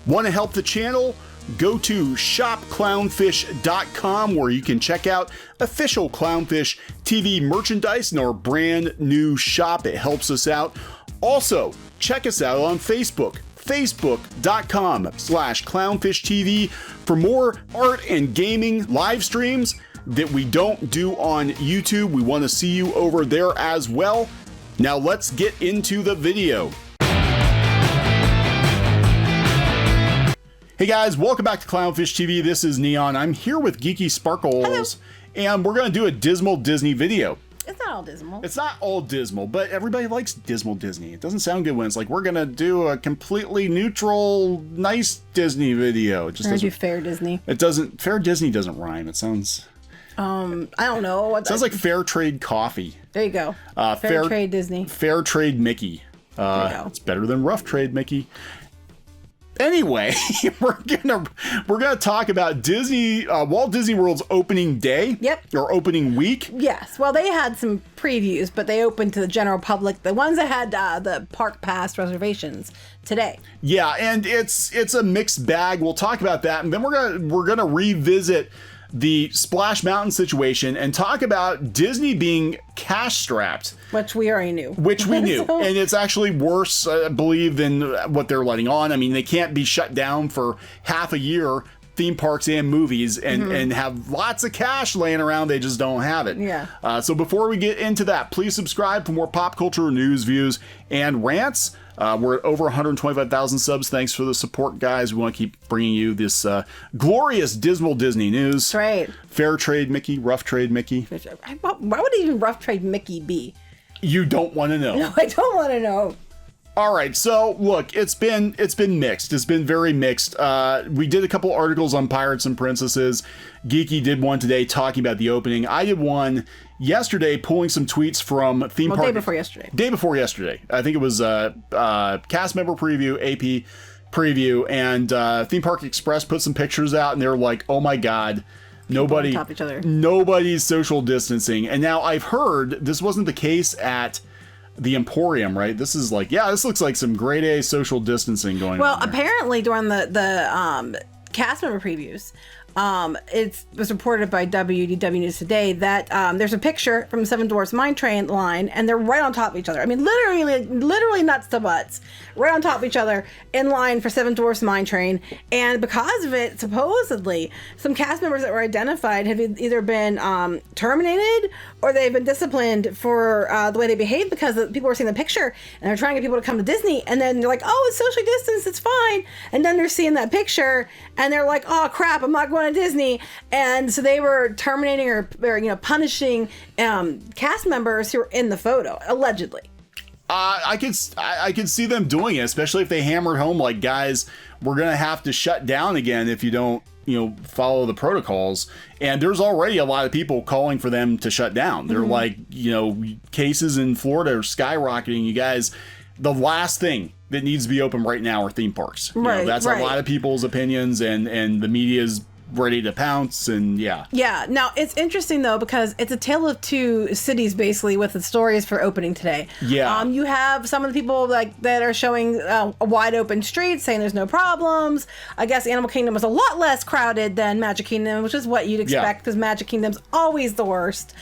Want to help the channel? Go to shopclownfish.com where you can check out official Clownfish TV merchandise in our brand new shop. It helps us out. Also, check us out on Facebook, facebook.com/clownfishtv for more art and gaming live streams that we don't do on YouTube. We want to see you over there as well. Now let's get into the video. Hey guys, welcome back to Clownfish TV. This is Kneon. I'm here with Geeky Sparkles. Hello. And we're going to do a dismal Disney video. It's not all dismal. It's not all dismal, but everybody likes dismal Disney. It doesn't sound good when it's like, we're going to do a completely neutral, nice Disney video. It just doesn't do fair Disney. It doesn't, fair Disney doesn't rhyme. It sounds... I don't know. It sounds like fair trade coffee. There you go. Fair trade Disney. Fair trade Mickey. There you go. It's better than rough trade Mickey. Anyway, we're gonna talk about Disney, Walt Disney World's opening day. Yep. Or opening week. Yes. Well, they had some previews, but they opened to the general public. The ones that had the park pass reservations today. Yeah, and it's a mixed bag. We'll talk about that, and then we're gonna revisit the Splash Mountain situation and talk about Disney being cash strapped. Which we already knew. Which we knew. So, and it's actually worse, I believe, than what they're letting on. I mean, they can't be shut down for half a year, theme parks and movies, and have lots of cash laying around. They just don't have it. Yeah. So before we get into that, please subscribe for more pop culture news, views, and rants. We're at over 125,000 subs. Thanks for the support, guys. We want to keep bringing you this glorious, dismal Disney news. That's right. Fair trade Mickey, rough trade Mickey. Why would even rough trade Mickey be? You don't want to know. No, I don't want to know. All right, so look, it's been mixed. It's been very mixed. We did a couple articles on Pirates and Princesses. Geeky did one today talking about the opening. I did one yesterday pulling some tweets from theme park. Day before yesterday. Day before yesterday. I think it was cast member preview, AP preview, and Theme Park Express put some pictures out, and they were like, "Oh my God." Nobody, on top of each other. Nobody's social distancing. And now I've heard this wasn't the case at the Emporium, right? This is like, yeah, this looks like some grade A social distancing going on. Well, apparently during the cast member previews, it was reported by WDW News Today that there's a picture from Seven Dwarfs Mine Train line, and they're right on top of each other. I mean, literally nuts to butts, right on top of each other in line for Seven Dwarfs Mine Train. And because of it, supposedly, some cast members that were identified have either been terminated or they've been disciplined for the way they behaved, because people were seeing the picture and they're trying to get people to come to Disney, and then they're like, oh, it's socially distanced, it's fine. And then they're seeing that picture and they're like, oh crap, I'm not going to Disney. And so they were terminating or punishing cast members who were in the photo, allegedly. I could see them doing it, especially if they hammered home like, guys, we're gonna have to shut down again if you don't, follow the protocols. And there's already a lot of people calling for them to shut down. They're like, cases in Florida are skyrocketing. You guys, the last thing that needs to be open right now are theme parks. That's a lot of people's opinions, and the media's ready to pounce, and yeah. Now it's interesting though, because it's a tale of two cities basically, with the stories for opening today. You have some of the people that are showing wide open streets, saying there's no problems. I guess Animal Kingdom was a lot less crowded than Magic Kingdom, which is what you'd expect, because Magic Kingdom's always the worst.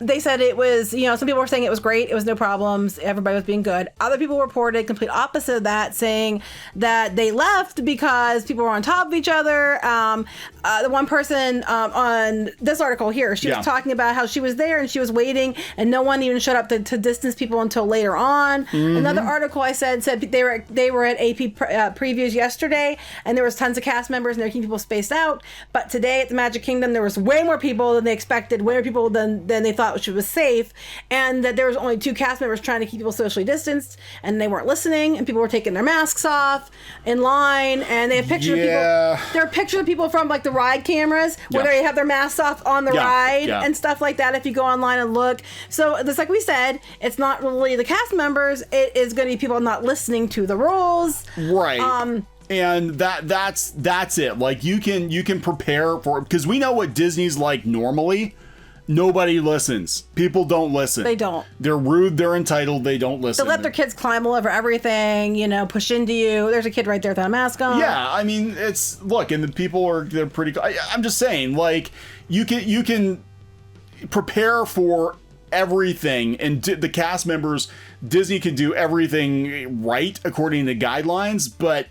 They said it was, some people were saying it was great, it was no problems, everybody was being good. Other people reported complete opposite of that, saying that they left because people were on top of each other. The one person on this article here, she was talking about how she was there and she was waiting and no one even showed up to distance people until later on. Another article I said they were at AP previews yesterday, and there was tons of cast members and they're keeping people spaced out. But today at the Magic Kingdom, there was way more people than they expected, way more people than they thought which was safe, and that there was only 2 cast members trying to keep people socially distanced, and they weren't listening, and people were taking their masks off in line, and they have pictures of people. There are pictures of people from like the ride cameras where they have their masks off on the ride and stuff like that. If you go online and look, so just like we said, it's not really the cast members; it is going to be people not listening to the rules, right? And that's it. Like you can prepare for, because we know what Disney's like normally. Nobody listens. People don't listen. They don't. They're rude. They're entitled. They don't listen. They let their kids climb all over everything, push into you. There's a kid right there without a mask on. Yeah, I mean, look, and the people they're pretty. I'm just saying, like, you can prepare for everything, and the cast members, Disney can do everything right according to guidelines, but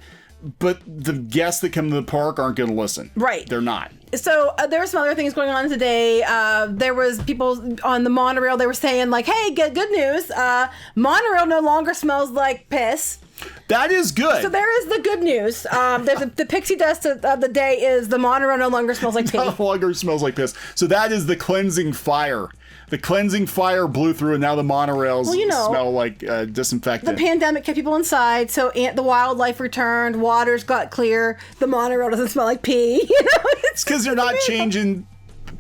the guests that come to the park aren't going to listen. Right. They're not. So there were some other things going on today. There was people on the monorail. They were saying like, "Hey, good news! Monorail no longer smells like piss." That is good. So there is the good news. There's the pixie dust of the day is the monorail no longer smells like pee. No longer smells like piss. So that is the cleansing fire. The cleansing fire blew through, and now the monorails smell like disinfectant. The pandemic kept people inside, so the wildlife returned, waters got clear, the monorail doesn't smell like pee. It's because they're not changing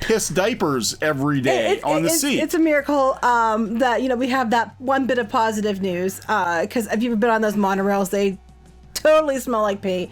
piss diapers every day on the seat. It's a miracle that we have that one bit of positive news, because if you've been on those monorails, they totally smell like pee.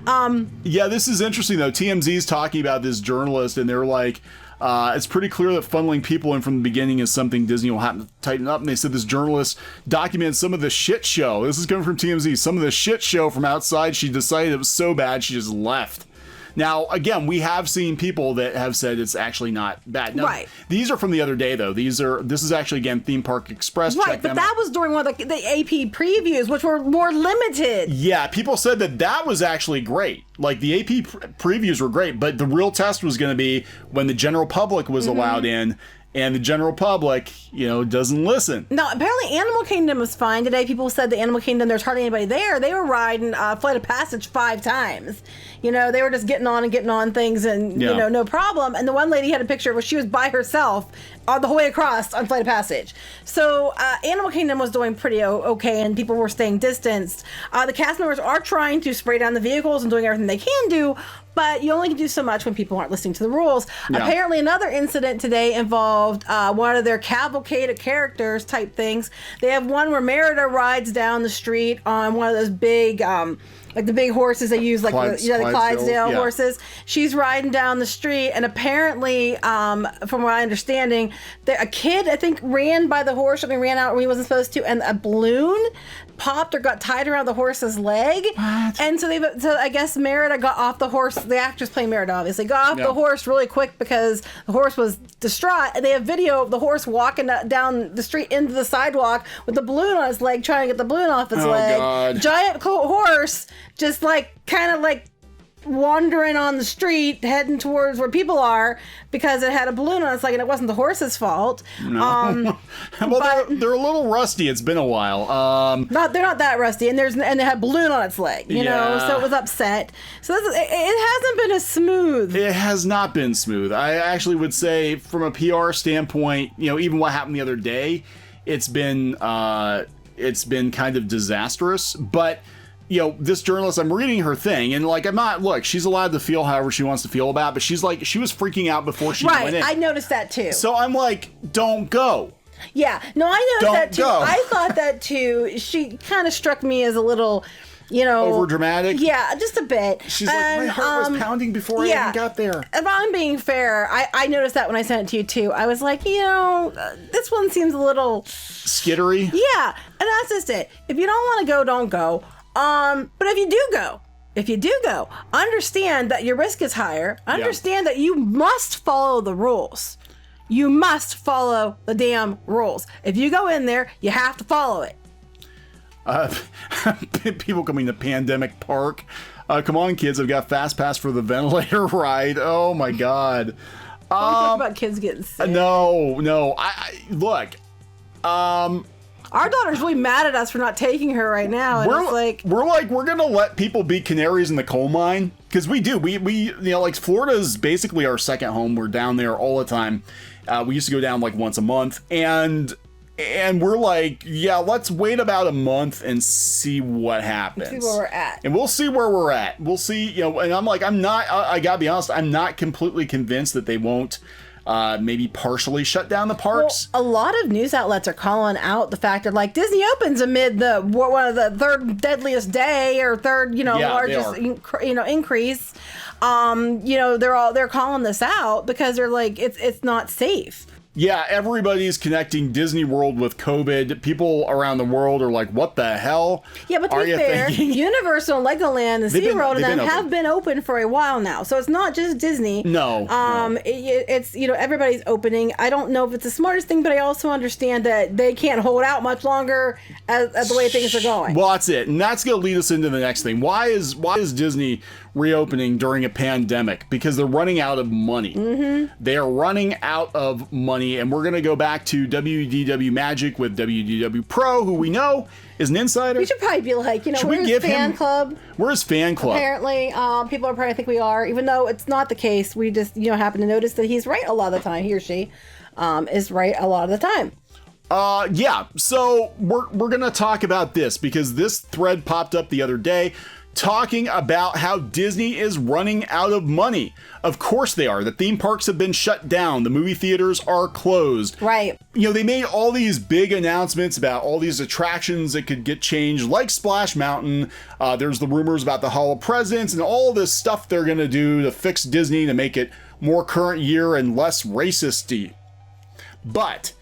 Yeah, this is interesting though. TMZ's talking about this journalist, and they're like, it's pretty clear that funneling people in from the beginning is something Disney will have to tighten up. And they said this journalist documented some of the shit show. This is coming from TMZ. Some of the shit show from outside. She decided it was so bad she just left. Now, again, we have seen people that have said it's actually not bad. Now, right. These are from the other day, though. This is actually, again, Theme Park Express. Right, but that was during one of the AP previews, which were more limited. Yeah, people said that was actually great. Like, the AP previews were great, but the real test was going to be when the general public was allowed in. And the general public, doesn't listen. No, apparently Animal Kingdom was fine today. People said the Animal Kingdom, there's hardly anybody there. They were riding Flight of Passage 5 times. They were just getting on things and, no problem. And the one lady had a picture where she was by herself on the whole way across on Flight of Passage. So Animal Kingdom was doing pretty okay, and people were staying distanced. The cast members are trying to spray down the vehicles and doing everything they can do, but you only can do so much when people aren't listening to the rules. Yeah. Apparently, another incident today involved one of their cavalcade of characters type things. They have one where Merida rides down the street on one of those big, like the big horses they use, like the Clydesdale horses. She's riding down the street, and apparently, from my understanding, a kid, I think, ran by the horse, ran out when he wasn't supposed to, and a balloon popped or got tied around the horse's leg. What? And so I guess Merida got off the horse. The actress playing Merida obviously got off the horse really quick because the horse was distraught. And they have video of the horse walking down the street into the sidewalk with the balloon on his leg, trying to get the balloon off his leg. God. Giant horse, just kind of wandering on the street, heading towards where people are because it had a balloon on its leg, and it wasn't the horse's fault. No. Well, they're a little rusty. It's been a while. They're not that rusty, and they had a balloon on its leg. You know, so it was upset. So it hasn't been as smooth. It has not been smooth. I actually would say, from a PR standpoint, even what happened the other day, it's been kind of disastrous, but. This journalist, I'm reading her thing, and she's allowed to feel however she wants to feel about it, but she was freaking out before she went in. I noticed that too. So I'm like, don't go. Yeah, no, I noticed that too. Go. I thought that too. She kind of struck me as a little, over dramatic. Yeah, just a bit. She's my heart was pounding before I even got there. If I'm being fair, I noticed that when I sent it to you too. I was like, this one seems a little skittery. Yeah, and that's just it. If you don't want to go, don't go. But if you do go, understand that your risk is higher. Understand that you must follow the rules. You must follow the damn rules. If you go in there, you have to follow it. People coming to Pandemic Park. Come on, kids. I've got Fast Pass for the ventilator ride. Oh, my God. Don't talk about kids getting sick. No. Look. Our daughter's really mad at us for not taking her right now. And we're gonna let people be canaries in the coal mine, because we do. We Florida's basically our second home. We're down there all the time. We used to go down once a month, and we're like, let's wait about a month and see what happens. See where we're at. And we'll see where we're at. We'll see. And I'm like, I gotta be honest. I'm not completely convinced that they won't. Maybe partially shut down the parks. Well, a lot of news outlets are calling out the fact that Disney opens amid one of the third deadliest day or third largest increase. they're calling this out because they're like, it's not safe. Yeah, everybody's connecting Disney World with COVID. People around the world are like, what the hell? Yeah, but to be fair, Universal, Legoland, and SeaWorld and them have been open for a while now. So it's not just Disney. No. It's, everybody's opening. I don't know if it's the smartest thing, but I also understand that they can't hold out much longer as the way things are going. Well, that's it. And that's going to lead us into the next thing. Why is Disney reopening during a pandemic? Because they're running out of money. Mm-hmm. They are running out of money, and we're going to go back to WDW Magic with WDW Pro, who we know is an insider. We should probably be like, where's fan club? Where's fan club? Apparently, people are probably think we are, even though it's not the case. We just, happen to notice that he's right a lot of the time. He or she is right a lot of the time. Yeah, so we're going to talk about this because this thread popped up the other day talking about how Disney is running out of money. Of course they are. The theme parks have been shut down. The movie theaters are closed. Right. They made all these big announcements about all these attractions that could get changed, like Splash Mountain. There's the rumors about the Hall of Presidents and all this stuff they're going to do to fix Disney to make it more current year and less racist-y. But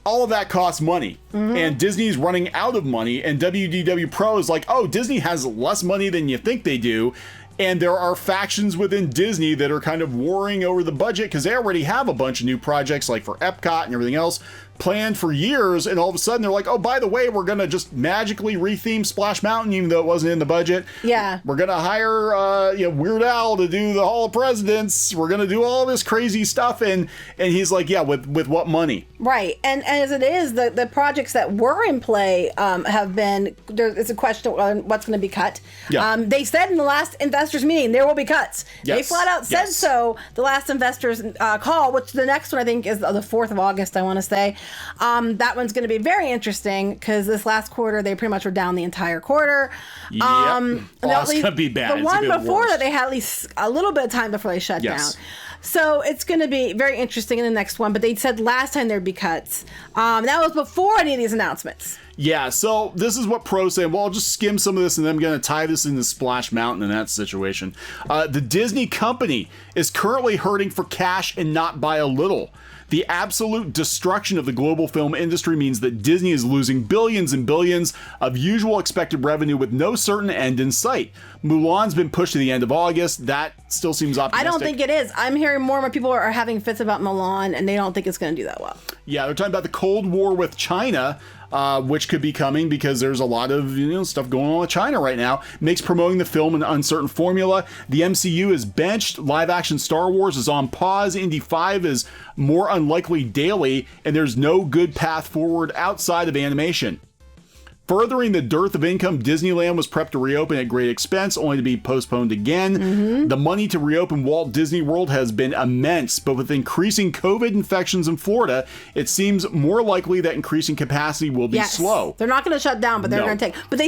all of that costs money, and Disney's running out of money, and WDW Pro is like, oh, Disney has less money than you think they do, and there are factions within Disney that are kind of warring over the budget because they already have a bunch of new projects, like for Epcot and everything else, planned for years, and all of a sudden they're like, oh, by the way, we're gonna just magically retheme Splash Mountain even though it wasn't in the budget. Yeah. We're gonna hire Weird Al to do the Hall of Presidents. We're gonna do all this crazy stuff, and he's like, yeah, with what money? Right. And as it is, the projects that were in play have been, it's a question on what's going to be cut. Yeah. They said in the last investors meeting there will be cuts. Yes. They flat out said so the last investors call, which the next one I think is the 4th of August, I want to say. That one's going to be very interesting because this last quarter they pretty much were down the entire quarter. Yep. It's going to be bad. The one before that they had at least a little bit of time before they shut down. So it's going to be very interesting in the next one. But they said last time there'd be cuts. That was before any of these announcements. Yeah, so this is what Pro's saying. Well, I'll just skim some of this and then I'm going to tie this into Splash Mountain in that situation. The Disney company is currently hurting for cash and not by a little. The absolute destruction of the global film industry means that Disney is losing billions and billions of usual expected revenue with no certain end in sight. Mulan's been pushed to the end of August. That still seems optimistic. I don't think it is. I'm hearing more and more people are having fits about Mulan, and they don't think it's going to do that well. Yeah, they're talking about the Cold War with China, which could be coming because there's a lot of stuff going on with China right now. Makes promoting the film an uncertain formula. The MCU is benched. Live action Star Wars is on pause. Indy 5 is more unlikely daily, and there's no good path forward outside of animation. Furthering the dearth of income, Disneyland was prepped to reopen at great expense, only to be postponed again. The money to reopen Walt Disney World has been immense, but with increasing COVID infections in Florida, it seems more likely that increasing capacity will be slow. They're not going to shut down, but they're going to take. But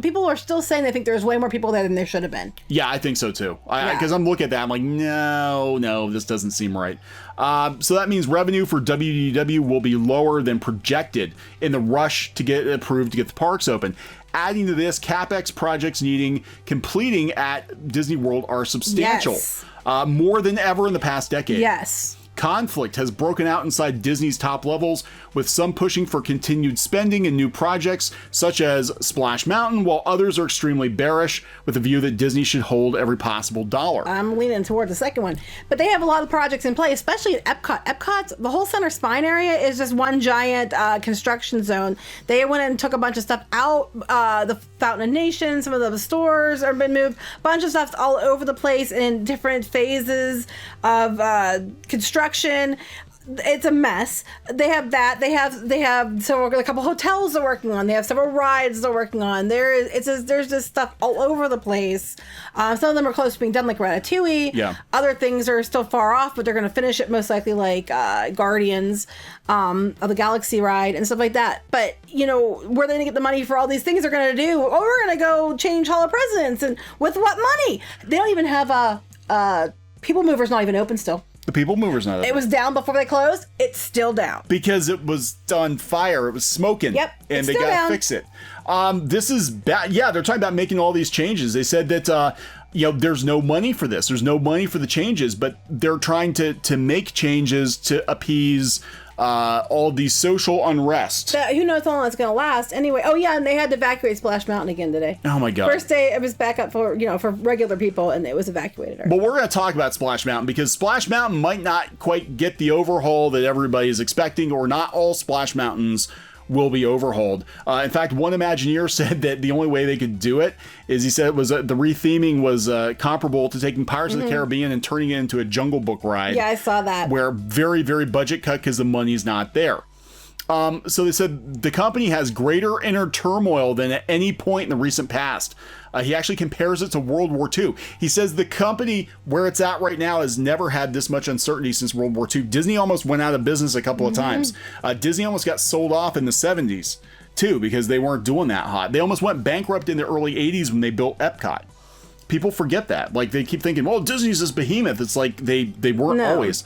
people are still saying they think there's way more people there than there should have been. Yeah, I think so too. Because I'm looking at that, I'm like, no, this doesn't seem right. So that means revenue for WDW will be lower than projected in the rush to get approved to get the parks open. Adding to this, CapEx projects needing completing at Disney World are substantial. More than ever in the past decade. Yes. Conflict has broken out inside Disney's top levels, with some pushing for continued spending in new projects, such as Splash Mountain, while others are extremely bearish, with a view that Disney should hold every possible dollar. I'm leaning toward the second one. But they have a lot of projects in play, especially at Epcot. Epcot's, the whole center spine area is just one giant construction zone. They went and took a bunch of stuff out. The Fountain of Nations, some of the stores have been moved. A bunch of stuff's all over the place in different phases of construction. It's a mess. They have that. They have a couple hotels they're working on. They have several rides they're working on. There's just stuff all over the place. Some of them are close to being done, like Ratatouille. Yeah. Other things are still far off, but they're going to finish it most likely, like Guardians of the Galaxy ride and stuff like that. But where are they going to get the money for all these things they're going to do? Oh, we're going to go change Hall of Presidents, and with what money? They don't even have a People Mover's not even open still. The People Mover's not open. It was down before they closed. It's still down. Because it was on fire. It was smoking. Yep. And they got to fix it. This is bad. Yeah, they're talking about making all these changes. They said that there's no money for this. There's no money for the changes, but they're trying to make changes to appease all these social unrest. Who knows how long it's going to last? Anyway, and they had to evacuate Splash Mountain again today. Oh my God! First day it was back up for for regular people, and it was evacuated. But we're going to talk about Splash Mountain because Splash Mountain might not quite get the overhaul that everybody is expecting, or not all Splash Mountains will be overhauled. In fact, one Imagineer said that the only way they could do it is, he said it was the retheming was comparable to taking Pirates of the Caribbean and turning it into a Jungle Book ride. Yeah, I saw that. Where very, very budget cut because the money's not there. So they said the company has greater inner turmoil than at any point in the recent past. He actually compares it to World War II. He says the company, where it's at right now, has never had this much uncertainty since World War II. Disney almost went out of business a couple of times. Disney almost got sold off in the 70s, too, because they weren't doing that hot. They almost went bankrupt in the early 80s when they built Epcot. People forget that. Like, they keep thinking, well, Disney's this behemoth. It's like they weren't always.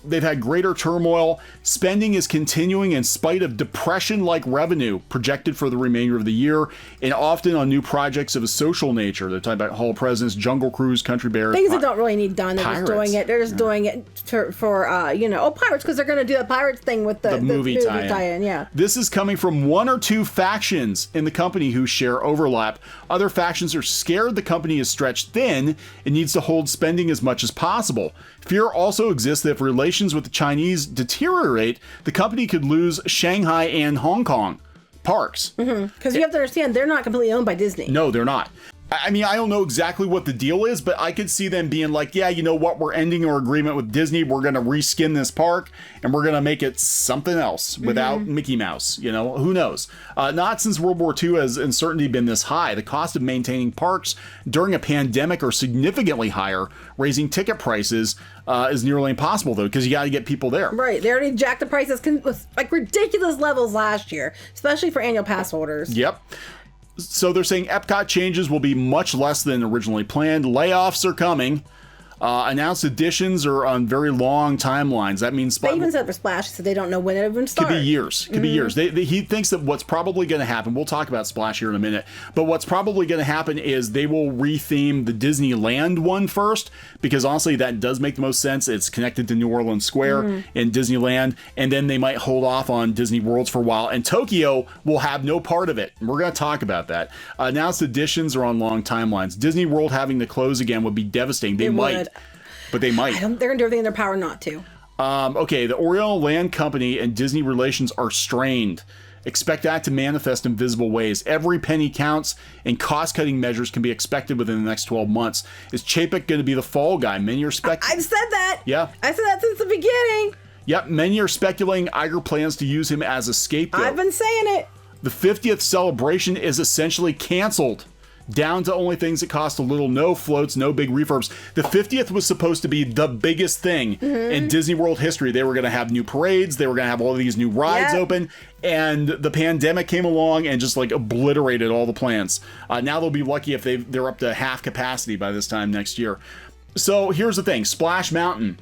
They've had greater turmoil. Spending is continuing in spite of depression-like revenue projected for the remainder of the year, and often on new projects of a social nature. They're talking about Hall of Presidents, Jungle Cruise, Country Bears. Things that don't really need done. They're just doing it. They're just doing it for Pirates, because they're going to do a Pirates thing with the movie tie-in. Yeah. This is coming from one or two factions in the company who share overlap. Other factions are scared the company is stretched thin and needs to hold spending as much as possible. Fear also exists that if relations with the Chinese deteriorate, the company could lose Shanghai and Hong Kong parks. Because you have to understand, they're not completely owned by Disney. No, they're not. I mean, I don't know exactly what the deal is, but I could see them being like, yeah, you know what? We're ending our agreement with Disney. We're going to reskin this park and we're going to make it something else without Mickey Mouse. Who knows? Not since World War II has uncertainty been this high. The cost of maintaining parks during a pandemic are significantly higher. Raising ticket prices is nearly impossible, though, because you got to get people there. Right. They already jacked the prices with like ridiculous levels last year, especially for annual pass holders. Yep. So they're saying Epcot changes will be much less than originally planned. Layoffs are coming. Announced additions are on very long timelines. That means they even said for Splash, so they don't know when it even starts. Could be years. Could be years. He thinks that what's probably going to happen, we'll talk about Splash here in a minute, but what's probably going to happen is they will retheme the Disneyland one first, because honestly, that does make the most sense. It's connected to New Orleans Square in Disneyland, and then they might hold off on Disney Worlds for a while, and Tokyo will have no part of it. We're going to talk about that. Announced additions are on long timelines. Disney World having to close again would be devastating. They might. But they might. They're going to do everything in their power not to. Okay, the Oriental Land Company and Disney relations are strained. Expect that to manifest in visible ways. Every penny counts, and cost-cutting measures can be expected within the next 12 months. Is Chapek going to be the fall guy? Many are speculating. I've said that. Yeah. I said that since the beginning. Yep, many are speculating Iger plans to use him as a scapegoat. I've been saying it. The 50th celebration is essentially canceled, down to only things that cost a little. No floats, no big refurbs. The 50th was supposed to be the biggest thing in Disney World history. They were going to have new parades. They were going to have all of these new rides open. And the pandemic came along and just like obliterated all the plans. Now they'll be lucky if they're up to half capacity by this time next year. So here's the thing. Splash Mountain.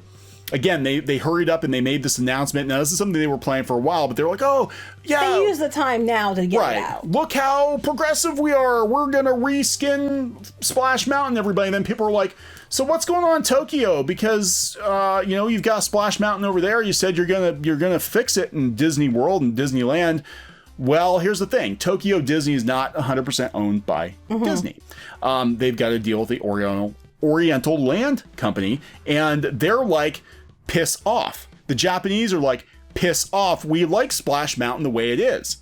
Again, they hurried up and they made this announcement. Now, this is something they were planning for a while, but they were like, oh, yeah. They use the time now to get it out. Look how progressive we are. We're going to reskin Splash Mountain, everybody. And then people are like, so what's going on in Tokyo? Because, you've got Splash Mountain over there. You said you're gonna fix it in Disney World and Disneyland. Well, here's the thing. Tokyo Disney is not 100% owned by Disney. They've got a deal with the Oriental Land Company, and they're like, piss off. The Japanese are like, piss off. We like Splash Mountain the way it is.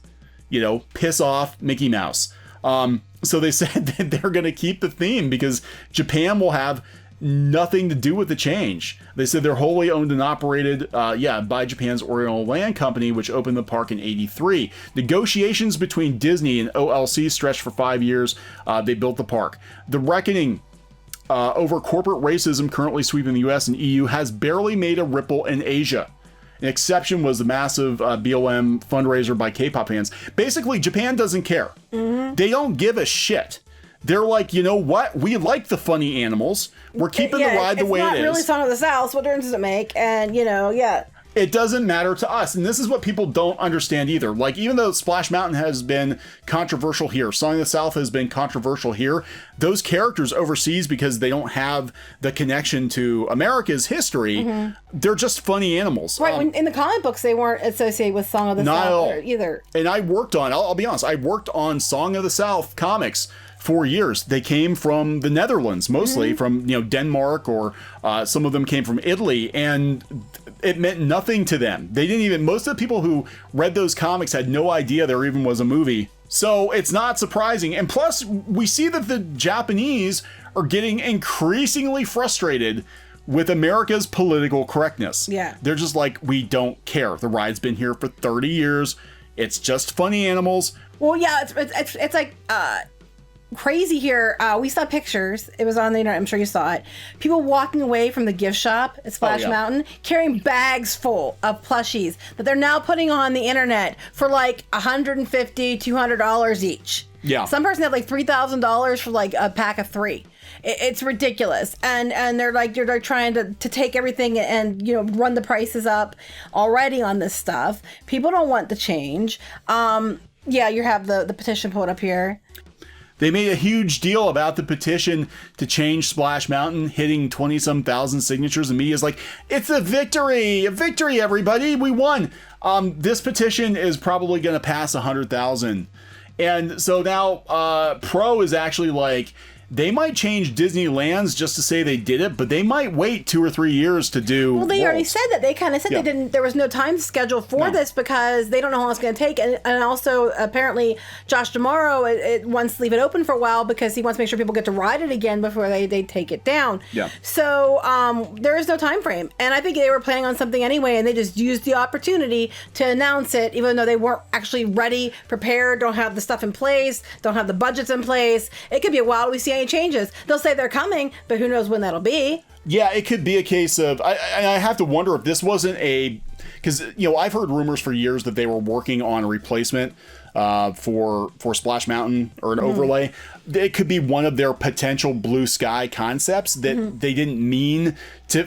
Piss off Mickey Mouse. So they said that they're going to keep the theme because Japan will have nothing to do with the change. They said they're wholly owned and operated, by Japan's Oriental Land Company, which opened the park in '83. Negotiations between Disney and OLC stretched for 5 years. They built the park. The reckoning over corporate racism currently sweeping the US and EU has barely made a ripple in Asia. An exception was the massive BLM fundraiser by K-pop fans. Basically, Japan doesn't care. They don't give a shit. They're like, you know what? We like the funny animals. We're keeping the ride the way it is. It's not really Song of the South. What difference does it make? And, It doesn't matter to us. And this is what people don't understand either. Like, even though Splash Mountain has been controversial here, Song of the South has been controversial here, those characters overseas, because they don't have the connection to America's history, they're just funny animals. Right. In the comic books, they weren't associated with Song of the South either. And I worked on, I'll be honest, I worked on Song of the South comics for years. They came from the Netherlands, mostly from, Denmark, or some of them came from Italy, and it meant nothing to them. They didn't even, most of the people who read those comics had no idea there even was a movie. So it's not surprising. And plus, we see that the Japanese are getting increasingly frustrated with America's political correctness. Yeah. They're just like, we don't care. The ride's been here for 30 years. It's just funny animals. Well, yeah, it's like crazy here. We saw pictures. It was on the internet. I'm sure you saw it. People walking away from the gift shop at Splash Mountain carrying bags full of plushies that they're now putting on the internet for like $150, $200 each. Yeah. Some person had like $3,000 for like a pack of 3. It's ridiculous. And they're trying to take everything and, run the prices up already on this stuff. People don't want the change. Yeah, you have the petition pulled up here. They made a huge deal about the petition to change Splash Mountain, hitting 20-some thousand signatures, and media's like, it's a victory, everybody, we won. This petition is probably going to pass 100,000. And so now Pro is actually like, they might change Disneyland's just to say they did it, but they might wait 2 or 3 years to do. Well, they already said that. They kind of said they didn't. There was no time schedule for this because they don't know how long it's going to take. And also, apparently, Josh D'Amaro wants to leave it open for a while because he wants to make sure people get to ride it again before they take it down. Yeah. So there is no time frame, and I think they were planning on something anyway, and they just used the opportunity to announce it, even though they weren't actually ready, prepared, don't have the stuff in place, don't have the budgets in place. It could be a while we see any changes. They'll say they're coming, but who knows when that'll be. Yeah, it could be a case of, I have to wonder if this wasn't because I've heard rumors for years that they were working on a replacement for Splash Mountain or an overlay. It could be one of their potential blue sky concepts that they didn't mean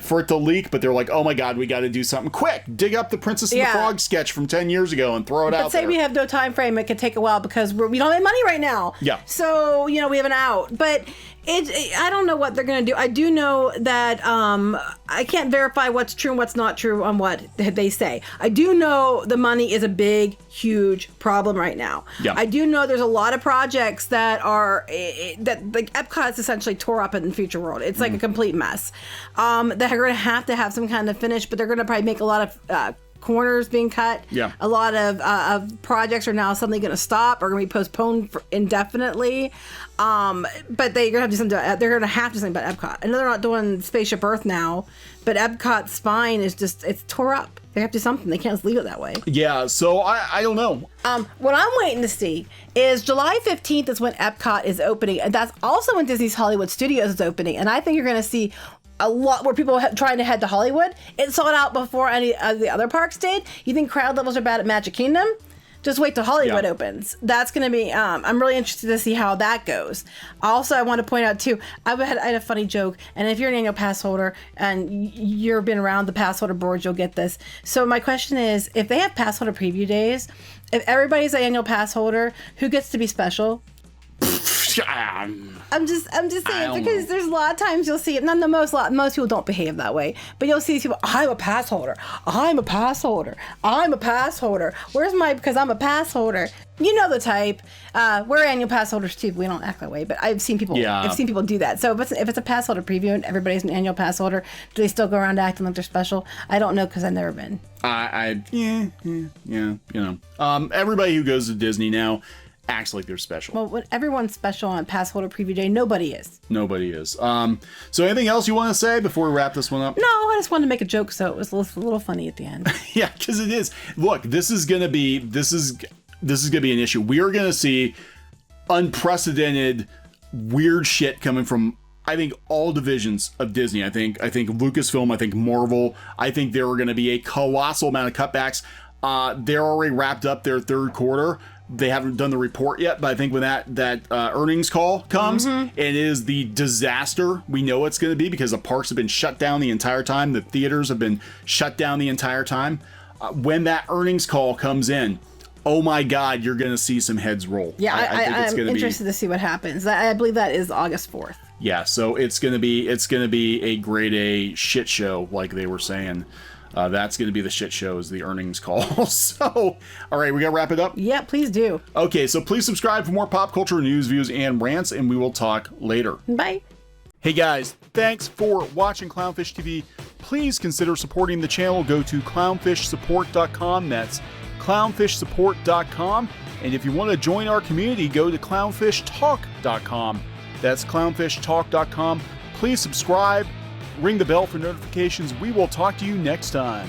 for it to leak, but they're like, oh my God, we got to do something quick. Dig up the Princess and the Frog sketch from 10 years ago and throw it out there. But say we have no time frame, it could take a while because we don't have money right now. Yeah. So, we have an out. But I don't know what they're going to do. I do know that I can't verify what's true and what's not true on what they say. I do know the money is a big, huge problem right now. Yeah. I do know there's a lot of projects that are, that like Epcot is essentially tore up in the Future World. It's like a complete mess. That are going to have some kind of finish, but they're going to probably make a lot of corners being cut. Yeah. A lot of projects are now suddenly going to stop or going to be postponed indefinitely. But they're going to have to do something. They're going to have to do something about Epcot. I know they're not doing Spaceship Earth now, but Epcot's spine is it's tore up. They have to do something. They can't just leave it that way. Yeah. So I don't know. What I'm waiting to see is July 15th is when Epcot is opening, and that's also when Disney's Hollywood Studios is opening. And I think you're going to see a lot where people are trying to head to Hollywood. It sold out before any of the other parks did. You think crowd levels are bad at Magic Kingdom? Just wait till Hollywood opens. That's going to be, I'm really interested to see how that goes. Also, I want to point out too, I had a funny joke, and if you're an annual pass holder and you've been around the pass holder boards, you'll get this. So my question is, if they have pass holder preview days, if everybody's an annual pass holder, who gets to be special? I'm just saying, because there's a lot of times you'll see it. Most people don't behave that way, but you'll see these people. I'm a pass holder. I'm a pass holder. I'm a pass holder. Where's my? Because I'm a pass holder. You know the type. We're annual pass holders too. But we don't act that way, but I've seen people. Yeah. I've seen people do that. So if it's a pass holder preview and everybody's an annual pass holder, do they still go around acting like they're special? I don't know because I've never been. Everybody who goes to Disney now acts like they're special. Well, when everyone's special on pass holder preview day, nobody is. Nobody is. So anything else you want to say before we wrap this one up? No, I just wanted to make a joke, so it was a little funny at the end. Yeah, because it is. Look, this is gonna be an issue. We are gonna see unprecedented weird shit coming from, I think, all divisions of Disney. I think Lucasfilm, I think Marvel, I think there are going to be a colossal amount of cutbacks. They're already wrapped up their third quarter, They haven't done the report yet, but I think when that earnings call comes, it is the disaster we know it's going to be, because the parks have been shut down the entire time. The theaters have been shut down the entire time. When that earnings call comes in, oh my God, you're going to see some heads roll. Yeah, I'm interested to see what happens. I believe that is August 4th. Yeah, so it's going to be a grade A shit show, like they were saying. That's going to be the shit show, is the earnings call. So, all right, we got to wrap it up? Yeah, please do. Okay, so please subscribe for more pop culture news, views, and rants, and we will talk later. Bye. Hey guys, thanks for watching Clownfish TV. Please consider supporting the channel. Go to clownfishsupport.com. That's clownfishsupport.com. And if you want to join our community, go to clownfishtalk.com. That's clownfishtalk.com. Please subscribe. Ring the bell for notifications. We will talk to you next time.